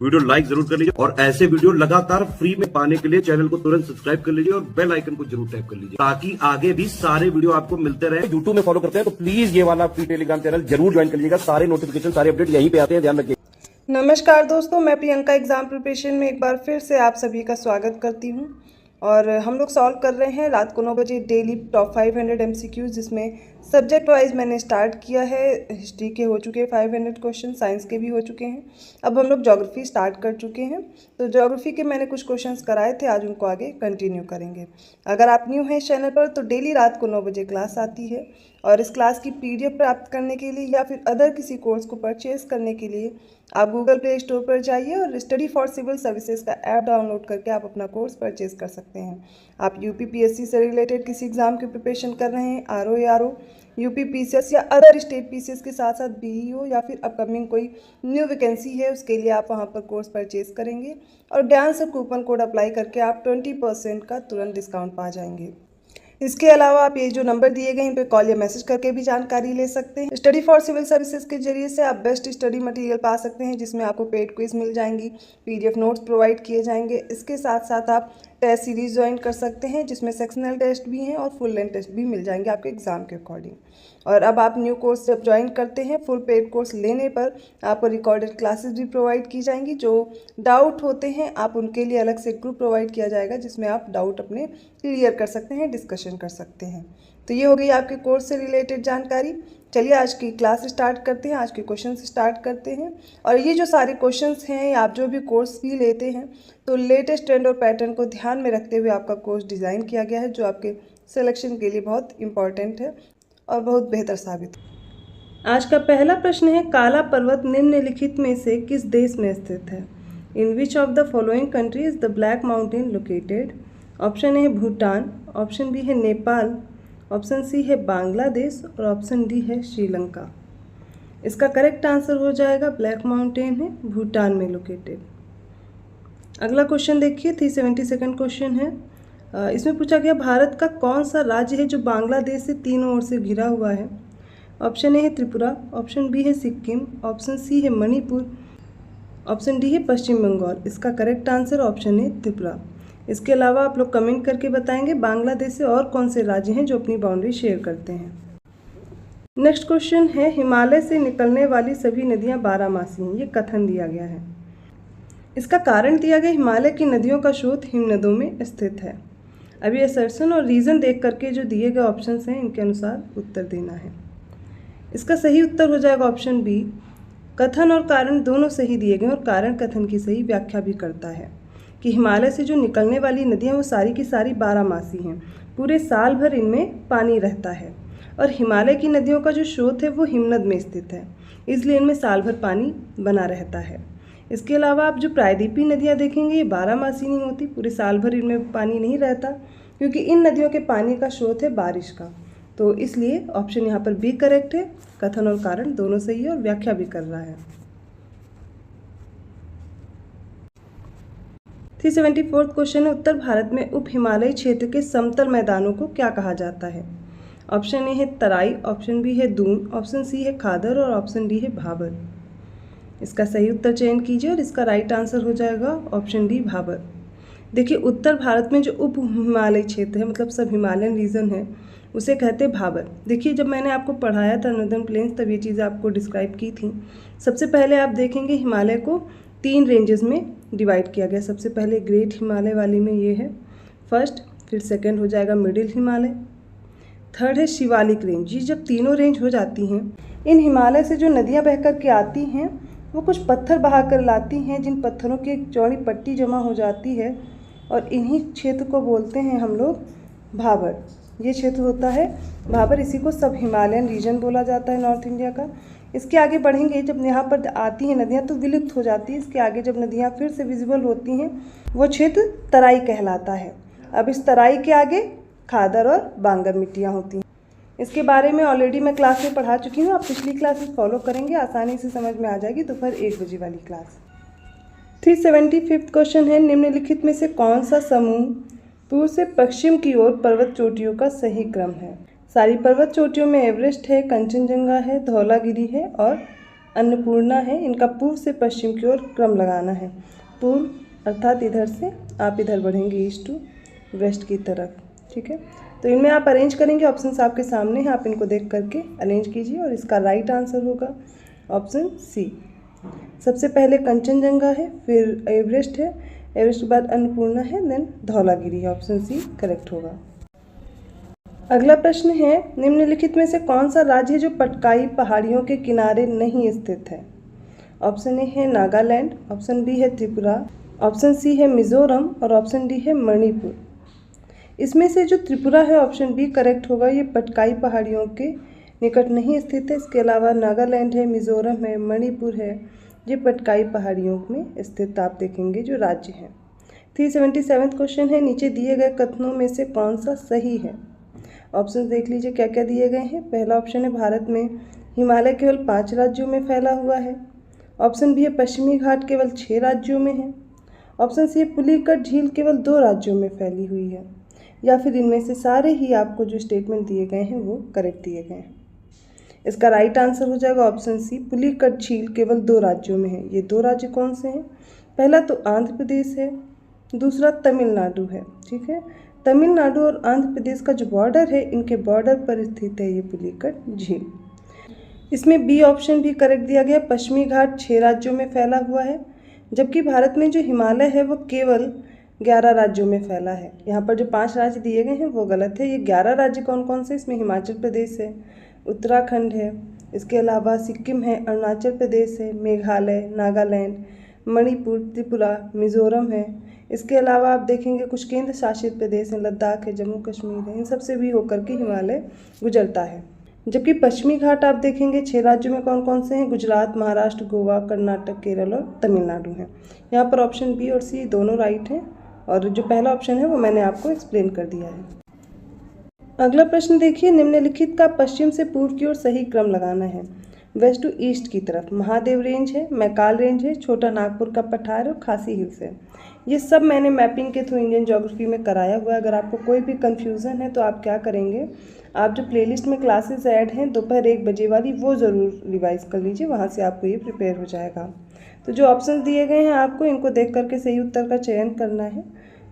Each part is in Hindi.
वीडियो लाइक जरूर कर लीजिए और ऐसे वीडियो लगातार फ्री में पाने के लिए चैनल को तुरंत सब्सक्राइब कर लीजिए और बेल आइकन को जरूर टैप कर लीजिए ताकि आगे भी सारे वीडियो आपको मिलते रहे। यूट्यूब में फॉलो करते हैं तो प्लीज ये वाला फ्री टेलीग्राम चैनल जरूर ज्वाइन कर लीजिएगा। सारे नोटिफिकेशन सारे अपडेट यहीं पे आते हैं, ध्यान रखिए। नमस्कार दोस्तों, मैं प्रियंका एग्जाम प्रिपरेशन में एक बार फिर से आप सभी का स्वागत करती हूं। और हम लोग सॉल्व कर रहे हैं रात को 9 बजे डेली टॉप 500 MCQs, जिसमें सब्जेक्ट वाइज मैंने स्टार्ट किया है। हिस्ट्री के हो चुके हैं 500 क्वेश्चन, साइंस के भी हो चुके हैं। अब हम लोग ज्योग्राफी स्टार्ट कर चुके हैं। तो ज्योग्राफी के मैंने कुछ क्वेश्चंस कराए थे, आज उनको आगे कंटिन्यू करेंगे। अगर आप न्यू हैं इस चैनल पर तो डेली रात को 9 बजे क्लास आती है और इस क्लास की PDF प्राप्त करने के लिए या फिर अदर किसी कोर्स को परचेज करने के लिए आप गूगल प्ले स्टोर पर जाइए और स्टडी फॉर सिविल सर्विसेज का ऐप डाउनलोड करके आप अपना कोर्स परचेज कर सकते हैं। आप UPPSC से रिलेटेड किसी एग्ज़ाम की प्रिपरेशन कर रहे हैं, RO ARO, UP PCS या अदर स्टेट PCS के साथ साथ BEO या फिर अपकमिंग कोई न्यू वैकेंसी है, उसके लिए आप वहां पर कोर्स परचेज करेंगे और ज्ञान से कूपन कोड अप्लाई करके आप 20% का तुरंत डिस्काउंट पा जाएंगे। इसके अलावा आप ये जो नंबर दिए गए इन पे कॉल या मैसेज करके भी जानकारी ले सकते हैं। स्टडी फॉर सिविल सर्विसेज के जरिए से आप बेस्ट स्टडी मटेरियल पा सकते हैं, जिसमें आपको पेड क्विज मिल जाएंगी, PDF नोट्स प्रोवाइड किए जाएंगे। इसके साथ साथ आप टेस्ट सीरीज ज्वाइन कर सकते हैं, जिसमें सेक्शनल टेस्ट भी हैं और फुल लेंथ टेस्ट भी मिल जाएंगे आपके एग्जाम के अकॉर्डिंग। और अब आप न्यू कोर्स जब ज्वाइन करते हैं, फुल पेड कोर्स लेने पर आपको रिकॉर्डेड क्लासेस भी प्रोवाइड की जाएंगी। जो डाउट होते हैं आप उनके लिए अलग से ग्रुप प्रोवाइड किया जाएगा, जिसमें आप डाउट अपने क्लियर कर सकते हैं, डिस्कशन कर सकते हैं। तो ये हो गई आपके कोर्स से रिलेटेड जानकारी। चलिए आज की क्लास स्टार्ट करते हैं, आज के क्वेश्चन स्टार्ट करते हैं। और ये जो सारे क्वेश्चंस हैं, आप जो भी कोर्स भी लेते हैं तो लेटेस्ट ट्रेंड और पैटर्न को ध्यान में रखते हुए आपका कोर्स डिज़ाइन किया गया है, जो आपके सिलेक्शन के लिए बहुत इंपॉर्टेंट है और बहुत बेहतर साबित हो। आज का पहला प्रश्न है, काला पर्वत निम्नलिखित में से किस देश में स्थित है? In which of the following country is the Black Mountain located? Option A है भूटान, ऑप्शन बी है नेपाल, ऑप्शन सी है बांग्लादेश और ऑप्शन डी है श्रीलंका। इसका करेक्ट आंसर हो जाएगा ब्लैक माउंटेन है भूटान में लोकेटेड। अगला क्वेश्चन देखिए, 372 क्वेश्चन है। इसमें पूछा गया भारत का कौन सा राज्य है जो बांग्लादेश से तीनों ओर से घिरा हुआ है? ऑप्शन ए है त्रिपुरा, ऑप्शन बी है सिक्किम, ऑप्शन सी है मणिपुर, ऑप्शन डी है पश्चिम बंगाल। इसका correct answer option A Tripura. इसके अलावा आप लोग कमेंट करके बताएंगे बांग्लादेश से और कौन से राज्य हैं जो अपनी बाउंड्री शेयर करते हैं। नेक्स्ट क्वेश्चन है, हिमालय से निकलने वाली सभी नदियां बारहमासी हैं, ये कथन दिया गया है। इसका कारण दिया गया, हिमालय की नदियों का स्रोत हिमनदों में स्थित है। अभी असर्शन और रीज़न देख करके जो दिए गए ऑप्शंस हैं इनके अनुसार उत्तर देना है। इसका सही उत्तर हो जाएगा ऑप्शन बी। कथन और कारण दोनों सही दिए गए और कारण कथन की सही व्याख्या भी करता है कि हिमालय से जो निकलने वाली नदियाँ वो सारी की सारी बारहमासी हैं, पूरे साल भर इनमें पानी रहता है और हिमालय की नदियों का जो स्रोत है वो हिमनद में स्थित है, इसलिए इनमें साल भर पानी बना रहता है। इसके अलावा आप जो प्रायद्वीपीय नदियाँ देखेंगे ये बारहमासी नहीं होती, पूरे साल भर इनमें पानी नहीं रहता, क्योंकि इन नदियों के पानी का स्रोत है बारिश का। तो इसलिए ऑप्शन यहाँ पर बी करेक्ट है। कथन और कारण दोनों सही है और व्याख्या भी कर रहा है। 374 क्वेश्चन है, उत्तर भारत में उप हिमालयी क्षेत्र के समतल मैदानों को क्या कहा जाता है? ऑप्शन ए है तराई, ऑप्शन बी है दून, ऑप्शन सी है खादर और ऑप्शन डी है भाबर। इसका सही उत्तर चयन कीजिए और इसका राइट आंसर हो जाएगा ऑप्शन डी भाबर। देखिए, उत्तर भारत में जो उप हिमालयी क्षेत्र है, मतलब सब हिमालयन रीजन है, उसे कहते हैं भाबर। देखिए, जब मैंने आपको पढ़ाया था नॉर्दर्न प्लेन्स तब ये चीज़ें आपको डिस्क्राइब की थी। सबसे पहले आप देखेंगे हिमालय को 3 रेंजेस में डिवाइड किया गया। सबसे पहले ग्रेट हिमालय वाली में ये है फर्स्ट, फिर सेकंड हो जाएगा मिडिल हिमालय, थर्ड है शिवालिक रेंज। ये जब तीनों रेंज हो जाती हैं, इन हिमालय से जो नदियाँ बह कर के आती हैं वो कुछ पत्थर बहा कर लाती हैं, जिन पत्थरों की एक चौड़ी पट्टी जमा हो जाती है और इन्हीं क्षेत्र को बोलते हैं हम लोग भाबर। ये क्षेत्र होता है भाबर, इसी को सब हिमालयन रीजन बोला जाता है नॉर्थ इंडिया का। इसके आगे बढ़ेंगे, जब यहाँ पर आती हैं नदियाँ तो विलुप्त हो जाती है। इसके आगे जब नदियाँ फिर से विजिबल होती हैं वो क्षेत्र तराई कहलाता है। अब इस तराई के आगे खादर और बांगर मिट्टियाँ होती हैं। इसके बारे में ऑलरेडी मैं क्लास में पढ़ा चुकी हूँ, आप पिछली क्लासेस फॉलो करेंगे आसानी से समझ में आ जाएगी दोपहर 1 बजे वाली क्लास। 375 क्वेश्चन है, निम्नलिखित में से कौन सा समूह पूर्व से पश्चिम की ओर पर्वत चोटियों का सही क्रम है? सारी पर्वत चोटियों में एवरेस्ट है, कंचनजंगा है, धौलागिरी है और अन्नपूर्णा है। इनका पूर्व से पश्चिम की ओर क्रम लगाना है। पूर्व अर्थात इधर से आप इधर बढ़ेंगे ईस्ट टू वेस्ट की तरफ, ठीक है। तो इनमें आप अरेंज करेंगे, ऑप्शंस आपके सामने हैं, आप इनको देख करके अरेंज कीजिए और इसका राइट आंसर होगा ऑप्शन सी। सबसे पहले कंचनजंगा है, फिर एवरेस्ट है, एवरेस्ट के बाद अन्नपूर्णा है, देन धौलागिरी है। ऑप्शन सी करेक्ट होगा। अगला प्रश्न है, निम्नलिखित में से कौन सा राज्य है जो पटकाई पहाड़ियों के किनारे नहीं स्थित है? ऑप्शन ए है नागालैंड, ऑप्शन बी है त्रिपुरा, ऑप्शन सी है मिजोरम और ऑप्शन डी है मणिपुर। इसमें से जो त्रिपुरा है ऑप्शन बी करेक्ट होगा, ये पटकाई पहाड़ियों के निकट नहीं स्थित है। इसके अलावा नागालैंड है, मिजोरम है, मणिपुर है, ये पटकाई पहाड़ियों में स्थित आप देखेंगे जो राज्य हैं। 377 क्वेश्चन है, नीचे दिए गए कथनों में से कौन सा सही है? ऑप्शन देख लीजिए क्या क्या दिए गए हैं। पहला ऑप्शन है भारत में हिमालय केवल 5 राज्यों में फैला हुआ है। ऑप्शन बी है पश्चिमी घाट केवल 6 राज्यों में है। ऑप्शन सी है पुलिकट झील केवल 2 राज्यों में फैली हुई है। या फिर इनमें से सारे ही आपको जो स्टेटमेंट दिए गए हैं वो करेक्ट दिए गए हैं। इसका राइट आंसर हो जाएगा ऑप्शन सी, पुलिकट झील केवल 2 राज्यों में है। ये 2 राज्य कौन से हैं? पहला तो आंध्र प्रदेश है, दूसरा तमिलनाडु है, ठीक है। तमिलनाडु और आंध्र प्रदेश का जो बॉर्डर है, इनके बॉर्डर पर स्थित है ये पुलिकट झील। इसमें बी ऑप्शन भी करेक्ट दिया गया, पश्चिमी घाट 6 राज्यों में फैला हुआ है, जबकि भारत में जो हिमालय है वो केवल 11 राज्यों में फैला है। यहाँ पर जो 5 राज्य दिए गए हैं वो गलत है। ये 11 राज्य कौन कौन से? इसमें हिमाचल प्रदेश है, उत्तराखंड है, इसके अलावा सिक्किम है, अरुणाचल प्रदेश है, मेघालय, नागालैंड, मणिपुर, त्रिपुरा, मिजोरम है। इसके अलावा आप देखेंगे कुछ केंद्र शासित प्रदेश हैं, लद्दाख है, जम्मू कश्मीर है, इन सब से भी होकर के हिमालय गुजरता है। जबकि पश्चिमी घाट आप देखेंगे 6 राज्यों में कौन कौन से हैं? गुजरात, महाराष्ट्र, गोवा, कर्नाटक, केरल और तमिलनाडु हैं। यहाँ पर ऑप्शन बी और सी दोनों राइट हैं और जो पहला ऑप्शन है वो मैंने आपको एक्सप्लेन कर दिया है। अगला प्रश्न देखिए, निम्नलिखित का पश्चिम से पूर्व की ओर सही क्रम लगाना है। वेस्ट टू ईस्ट की तरफ महादेव रेंज है, मैकाल रेंज है, छोटा नागपुर का पठार और खासी हिल्स है। ये सब मैंने मैपिंग के थ्रू इंडियन ज्योग्राफी में कराया हुआ है। अगर आपको कोई भी कन्फ्यूज़न है तो आप क्या करेंगे, आप जो प्लेलिस्ट में क्लासेस ऐड हैं दोपहर 1 बजे वाली, वो ज़रूर रिवाइज़ कर लीजिए, वहाँ से आपको ये प्रिपेयर हो जाएगा। तो जो ऑप्शन दिए गए हैं आपको इनको देख करके सही उत्तर का चयन करना है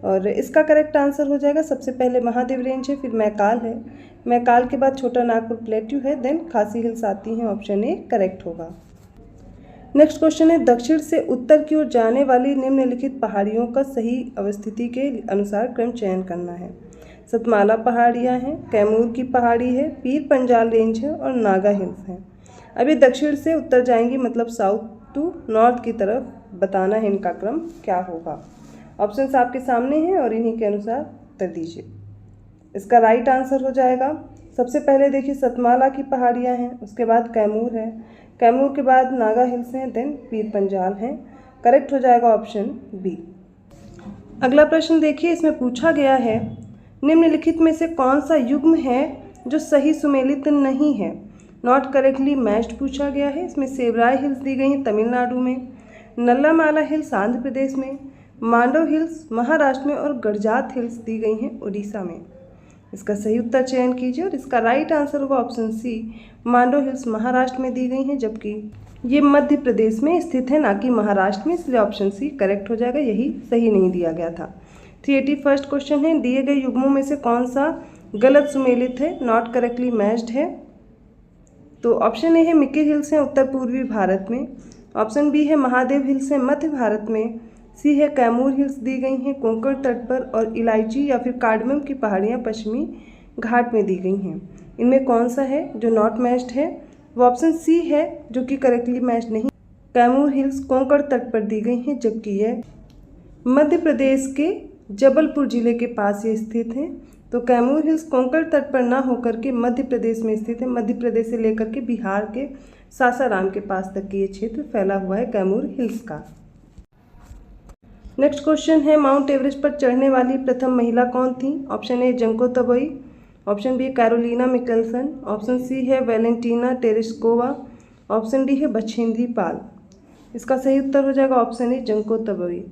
और इसका करेक्ट आंसर हो जाएगा। सबसे पहले महादेव रेंज है, फिर मैकाल है, मैकाल के बाद छोटा नागपुर प्लेट्यू है, देन खासी हिल्स आती हैं। ऑप्शन ए करेक्ट होगा। नेक्स्ट क्वेश्चन है, दक्षिण से उत्तर की ओर जाने वाली निम्नलिखित पहाड़ियों का सही अवस्थिति के अनुसार क्रम चयन करना है। सतमाला पहाड़ियाँ हैं, कैमूर की पहाड़ी है, पीर पंजाल रेंज है और नागा हिल्स हैं। अब ये दक्षिण से उत्तर जाएंगी, मतलब साउथ टू नॉर्थ की तरफ बताना है इनका क्रम क्या होगा। ऑप्शंस आपके सामने हैं और इन्हीं के अनुसार उत्तर दीजिए। इसका राइट आंसर हो जाएगा, सबसे पहले देखिए सतमाला की पहाड़ियाँ हैं, उसके बाद कैमूर है, कैमूर के बाद नागा हिल्स हैं, देन पीर पंजाल हैं। करेक्ट हो जाएगा ऑप्शन बी। अगला प्रश्न देखिए, इसमें पूछा गया है निम्नलिखित में से कौन सा युग्म है जो सही सुमेलित नहीं है? नॉट करेक्टली मैच्ड पूछा गया है। इसमें सेवराय हिल्स दी गई हैं तमिलनाडु में, नल्लामाला हिल्स आंध्र प्रदेश में, मांडव हिल्स महाराष्ट्र में और गड़जात हिल्स दी गई हैं उड़ीसा में। इसका सही उत्तर चयन कीजिए और इसका राइट आंसर होगा option C, Mandav hills Maharashtra में दी गई हैं, जबकि ये मध्य प्रदेश में स्थित है, ना कि महाराष्ट्र में, इसलिए ऑप्शन सी करेक्ट हो जाएगा। यही सही नहीं दिया गया था। 381 क्वेश्चन है, दिए गए युग्मों में से कौन सा गलत सुमेलित है? नॉट करेक्टली मैच्ड है। तो ऑप्शन ए है मिकिर हिल्स हैं उत्तर पूर्वी भारत में, ऑप्शन बी है महादेव हिल्स हैं मध्य भारत में, सी है कैमूर हिल्स दी गई हैं कोंकण तट पर और इलायची या फिर कार्डमम की पहाड़ियाँ पश्चिमी घाट में दी गई हैं। इनमें कौन सा है जो नॉट मैच्ड है? वो ऑप्शन सी है जो कि करेक्टली मैच्ड नहीं। कैमूर हिल्स कोंकण तट पर दी गई हैं, जबकि यह मध्य प्रदेश के जबलपुर जिले के पास ये स्थित हैं। तो कैमूर हिल्स कोंकण तट पर ना होकर के मध्य प्रदेश में स्थित है। मध्य प्रदेश से लेकर के बिहार के सासाराम के पास तक ये क्षेत्र फैला हुआ है कैमूर हिल्स का। नेक्स्ट क्वेश्चन है, माउंट एवरेस्ट पर चढ़ने वाली प्रथम महिला कौन थी? Option A Junko Tabei, option B Carolina Mickelsen, option C है वैलेंटीना टेरेस्कोवा, ऑप्शन डी है बछेंद्री पाल। इसका सही उत्तर हो जाएगा ऑप्शन ए जंको तबोई।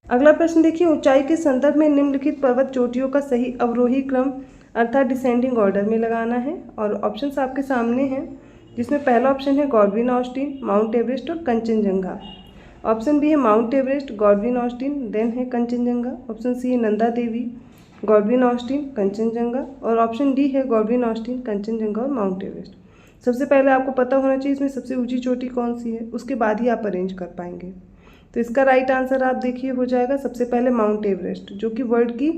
अगला प्रश्न देखिए, ऊंचाई के संदर्भ में निम्नलिखित पर्वत चोटियों का सही अवरोही क्रम अर्थात डिसेंडिंग ऑर्डर में लगाना है और ऑप्शंस आपके सामने हैं। जिसमें पहला ऑप्शन है गॉडविन ऑस्टिन, माउंट एवरेस्ट और कंचनजंगा। ऑप्शन बी है Mount Everest, Godwin Austin, then है कंचनजंगा। ऑप्शन सी है नंदा देवी, गॉडविन ऑस्टिन, कंचनजंगा, और ऑप्शन डी है गॉडविन ऑस्टिन, कंचनजंगा और माउंट एवरेस्ट। सबसे पहले आपको पता होना चाहिए इसमें सबसे ऊंची चोटी कौन सी है, उसके बाद ही आप अरेंज कर पाएंगे। तो इसका राइट आंसर आप देखिए हो जाएगा सबसे पहले माउंट एवरेस्ट, जो कि वर्ल्ड की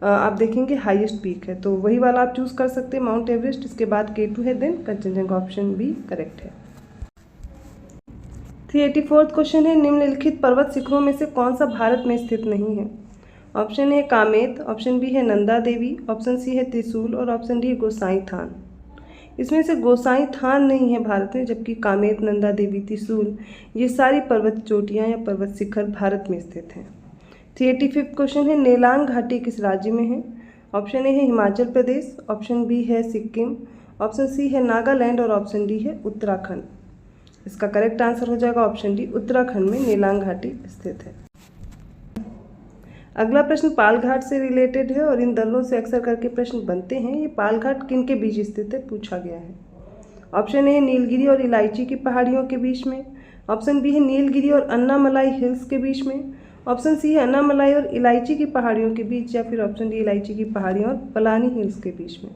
आप देखेंगे हाईएस्ट पीक है, तो वही वाला आप चूज़ कर सकते हैं माउंट एवरेस्ट। इसके बाद K2 है, then Kanchenjunga. Option B correct है। 384 क्वेश्चन है, निम्नलिखित पर्वत शिखरों में से कौन सा भारत में स्थित नहीं है? Option A Kamet, option B है नंदा देवी, ऑप्शन सी है त्रिशूल और ऑप्शन डी है गोसाई थान। इसमें से गोसाई थान नहीं है भारत में, जबकि कामेत, नंदा देवी, त्रिशूल ये सारी पर्वत चोटियाँ या पर्वत शिखर भारत में स्थित हैं। 385 क्वेश्चन है, नेलांग घाटी किस राज्य में है? ऑप्शन ए है हिमाचल प्रदेश, ऑप्शन बी है सिक्किम, ऑप्शन सी है नागालैंड और ऑप्शन डी है उत्तराखंड। इसका करेक्ट आंसर हो जाएगा ऑप्शन डी, उत्तराखंड में नेलांग घाटी स्थित है। अगला प्रश्न पाल घाट से रिलेटेड है और इन दलों से अक्सर करके प्रश्न बनते हैं। ये पाल घाट किन के बीच स्थित है, पूछा गया है। ऑप्शन ए है नीलगिरी और इलायची की पहाड़ियों के बीच में, ऑप्शन बी है नीलगिरी और अन्नामलाई हिल्स के बीच में, ऑप्शन सी है अन्नामलाई और इलायची की पहाड़ियों के बीच, या फिर ऑप्शन डी इलायची की पहाड़ियों और पलानी हिल्स के बीच में।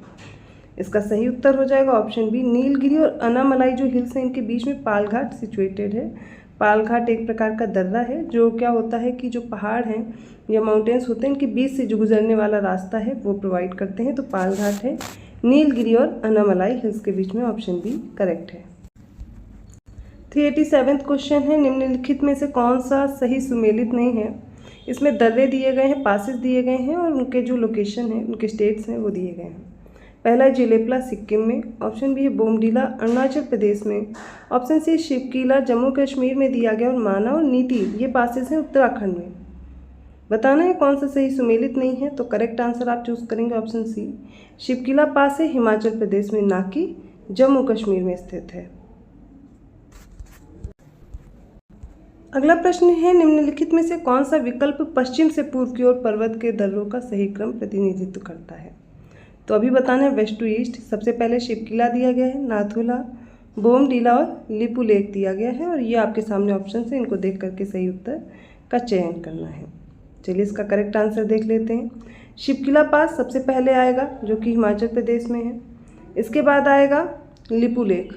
इसका सही उत्तर हो जाएगा ऑप्शन बी, नीलगिरी और अन्नामलाई जो हिल्स हैं इनके बीच में पाल घाट सिचुएटेड है। पाल घाट एक प्रकार का दर्रा है जो क्या होता है कि जो पहाड़ हैं या माउंटेन्स होते हैं इनके बीच से जो गुजरने वाला रास्ता है वो प्रोवाइड करते हैं। तो पाल घाट है नीलगिरी और अन्नामलाई हिल्स के बीच में। ऑप्शन बी करेक्ट है। 387 क्वेश्चन है, निम्नलिखित में से कौन सा सही सुमेलित नहीं है? इसमें दर्रे दिए गए हैं, पासेस दिए गए हैं और उनके जो लोकेशन है उनके स्टेट्स हैं वो दिए गए हैं। पहला है जिलेपला सिक्किम में, ऑप्शन बी है बोमडीला अरुणाचल प्रदेश में, ऑप्शन सी शिवकीला जम्मू कश्मीर में दिया गया और माना और नीति ये पासेस हैं उत्तराखंड में। बताना है कौन सा सही सुमेलित नहीं है, तो करेक्ट आंसर आप चूज करेंगे ऑप्शन सी, शिवकीला पास है हिमाचल प्रदेश में, ना कि जम्मू कश्मीर में स्थित है। अगला प्रश्न है, निम्नलिखित में से कौन सा विकल्प पश्चिम से पूर्व की ओर पर्वत के दर्रों का सही क्रम प्रतिनिधित्व करता है? तो अभी बताना है वेस्ट टू ईस्ट। सबसे पहले शिवकीला दिया गया है, नाथुला, बोमडीला और लिपुलेख दिया गया है और ये आपके सामने ऑप्शन है, इनको देख करके सही उत्तर का चयन करना है। चलिए इसका करेक्ट आंसर देख लेते हैं। शिवकीला पास सबसे पहले आएगा जो कि हिमाचल प्रदेश में है, इसके बाद आएगा लिपुलेख,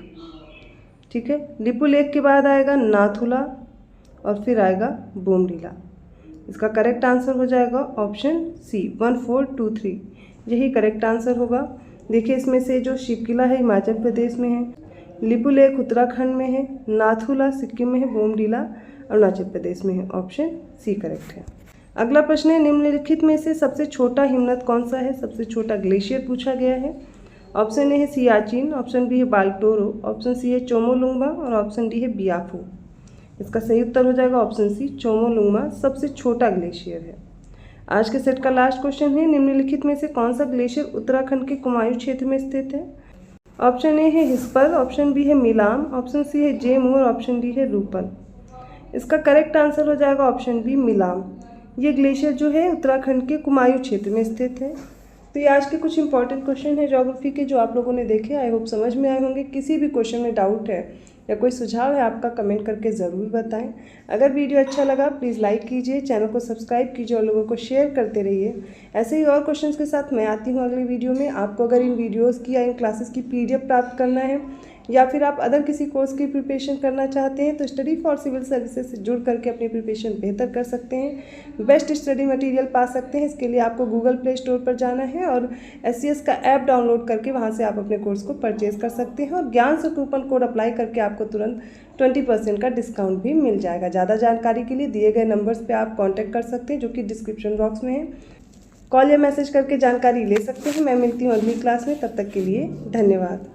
ठीक है, लिपुलेख के बाद आएगा नाथुला और फिर आएगा बोमडीला। इसका करेक्ट आंसर हो जाएगा ऑप्शन सी 1423, यही करेक्ट आंसर होगा। देखिए इसमें से जो शिवकीला है हिमाचल प्रदेश में है, लिपुलेख उत्तराखंड में है, नाथुला सिक्किम में है, बोमडीला अरुणाचल प्रदेश में है। ऑप्शन सी करेक्ट है। अगला प्रश्न है, निम्नलिखित में से सबसे छोटा हिमनद कौन सा है? सबसे छोटा ग्लेशियर पूछा गया है। ऑप्शन ए है सियाचिन, ऑप्शन बी है बाल्टोरो, ऑप्शन सी है चोमोलुंगमा और ऑप्शन डी है बियाफू। इसका सही उत्तर हो जाएगा ऑप्शन सी, चोमोलुंगमा सबसे छोटा ग्लेशियर है। आज के सेट का लास्ट क्वेश्चन है, निम्नलिखित में से कौन सा ग्लेशियर उत्तराखंड के कुमायूं क्षेत्र में स्थित है? ऑप्शन ए है हिस्पर, ऑप्शन बी है मिलाम, ऑप्शन सी है जेम और ऑप्शन डी है रूपल। इसका करेक्ट आंसर हो जाएगा ऑप्शन बी मिलाम। ये ग्लेशियर जो है उत्तराखंड के कुमायूं क्षेत्र में स्थित है। तो ये आज के कुछ इंपॉर्टेंट क्वेश्चन है ज्योग्राफी के जो आप लोगों ने देखे। आई होप समझ में आए होंगे। किसी भी क्वेश्चन में डाउट है या कोई सुझाव है आपका, कमेंट करके ज़रूर बताएं। अगर वीडियो अच्छा लगा प्लीज़ लाइक कीजिए, चैनल को सब्सक्राइब कीजिए और लोगों को शेयर करते रहिए। ऐसे ही और क्वेश्चंस के साथ मैं आती हूँ अगली वीडियो में। आपको अगर इन वीडियोज़ की या इन क्लासेस की PDF प्राप्त करना है या फिर आप अदर किसी कोर्स की प्रिपरेशन करना चाहते हैं तो स्टडी फॉर सिविल सर्विसेज से जुड़ करके अपनी प्रिपरेशन बेहतर कर सकते हैं, बेस्ट स्टडी मटेरियल पा सकते हैं। इसके लिए आपको गूगल प्ले स्टोर पर जाना है और SCS का ऐप डाउनलोड करके वहां से आप अपने कोर्स को परचेज कर सकते हैं और ज्ञान से कूपन कोड अप्लाई करके आपको तुरंत 20% का डिस्काउंट भी मिल जाएगा। ज़्यादा जानकारी के लिए दिए गए नंबर्स पर आप कॉन्टैक्ट कर सकते हैं जो कि डिस्क्रिप्शन बॉक्स में है। कॉल या मैसेज करके जानकारी ले सकते हैं। मैं मिलती हूँ अगली क्लास में, तब तक के लिए धन्यवाद।